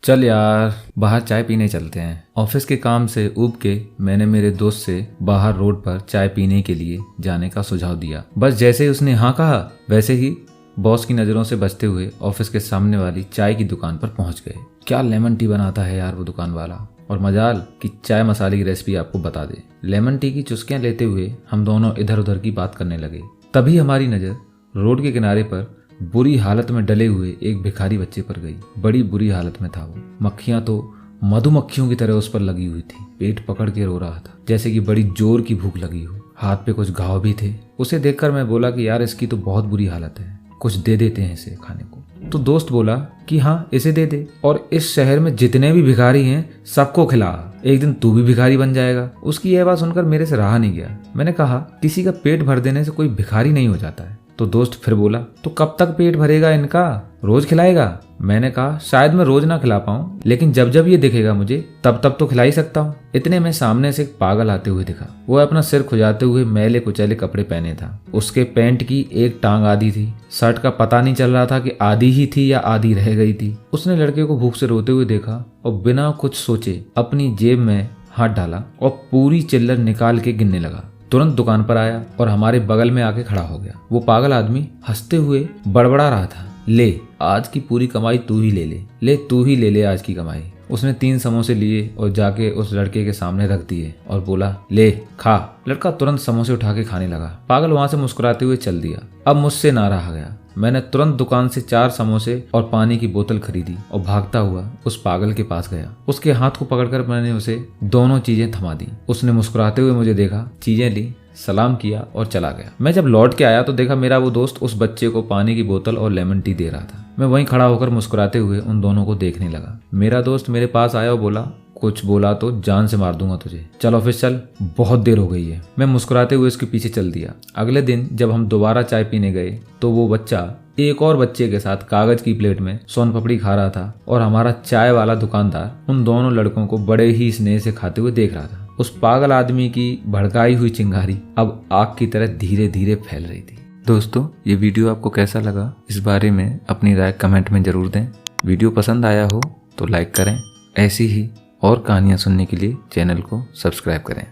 चल यार बाहर चाय पीने चलते हैं। ऑफिस के काम से ऊब के मैंने मेरे दोस्त से बाहर रोड पर चाय पीने के लिए जाने का सुझाव दिया। बस जैसे ही उसने हाँ कहा वैसे ही बॉस की नज़रों से बचते हुए ऑफिस के सामने वाली चाय की दुकान पर पहुंच गए। क्या लेमन टी बनाता है यार वो दुकान वाला, और मजाल कि चाय मसाले की रेसिपी आपको बता दे। लेमन टी की चुस्कियां लेते हुए हम दोनों इधर उधर की बात करने लगे। तभी हमारी नज़र रोड के किनारे पर बुरी हालत में डले हुए एक भिखारी बच्चे पर गई। बड़ी बुरी हालत में था वो। मक्खियां तो मधुमक्खियों की तरह उस पर लगी हुई थी। पेट पकड़ के रो रहा था जैसे कि बड़ी जोर की भूख लगी हो। हाथ पे कुछ घाव भी थे। उसे देखकर मैं बोला कि यार इसकी तो बहुत बुरी हालत है, कुछ दे देते हैं इसे खाने को। तो दोस्त बोला कि हाँ इसे दे दे, और इस शहर में जितने भी भिखारी हैं सबको खिला, एक दिन तू भी भिखारी बन जाएगा। उसकी यह बात सुनकर मेरे से रहा नहीं गया। मैंने कहा किसी का पेट भर देने से कोई भिखारी नहीं हो जाता है। तो दोस्त फिर बोला तो कब तक पेट भरेगा इनका, रोज खिलाएगा? मैंने कहा शायद मैं रोज ना खिला पाऊं, लेकिन जब जब ये दिखेगा मुझे तब तब तो खिला ही सकता हूँ। इतने में सामने से एक पागल आते हुए दिखा। वो अपना सिर खुजाते हुए मैले कुचैले कपड़े पहने था। उसके पैंट की एक टांग आधी थी। शर्ट का पता नहीं चल रहा था कि आधी ही थी या आधी रह गई थी। उसने लड़के को भूख से रोते हुए देखा और बिना कुछ सोचे अपनी जेब में हाथ डाला और पूरी चिल्लर निकाल के गिनने लगा। तुरंत दुकान पर आया और हमारे बगल में आके खड़ा हो गया। वो पागल आदमी हंसते हुए बड़बड़ा रहा था, ले आज की पूरी कमाई तू ही ले तू ही ले आज की कमाई। उसने 3 समोसे लिए और जाके उस लड़के के सामने रख दिए और बोला ले खा। लड़का तुरंत समोसे उठा के खाने लगा। पागल वहां से मुस्कुराते हुए चल दिया। अब मुझसे ना रहा गया। मैंने तुरंत दुकान से 4 समोसे और पानी की बोतल खरीदी और भागता हुआ उस पागल के पास गया। उसके हाथ को पकड़कर मैंने उसे दोनों चीजें थमा दी। उसने मुस्कुराते हुए मुझे देखा, चीजें ली, सलाम किया और चला गया। मैं जब लौट के आया तो देखा मेरा वो दोस्त उस बच्चे को पानी की बोतल और लेमन टी दे रहा था। मैं वहीं खड़ा होकर मुस्कुराते हुए उन दोनों को देखने लगा। मेरा दोस्त मेरे पास आया और बोला कुछ बोला तो जान से मार दूंगा तुझे, चल ऑफिस चल, बहुत देर हो गई है। मैं मुस्कुराते हुए उसके पीछे चल दिया। अगले दिन जब हम दोबारा चाय पीने गए तो वो बच्चा एक और बच्चे के साथ कागज की प्लेट में सोन पापड़ी खा रहा था और हमारा चाय वाला दुकानदार उन दोनों लड़कों को बड़े ही स्नेह से खाते हुए देख रहा था। उस पागल आदमी की भड़काई हुई चिंगारी अब आग की तरह धीरे धीरे फैल रही थी। दोस्तों ये वीडियो आपको कैसा लगा इस बारे में अपनी राय कमेंट में जरूर दें। वीडियो पसंद आया हो तो लाइक करें। ऐसी ही और कहानियां सुनने के लिए चैनल को सब्सक्राइब करें।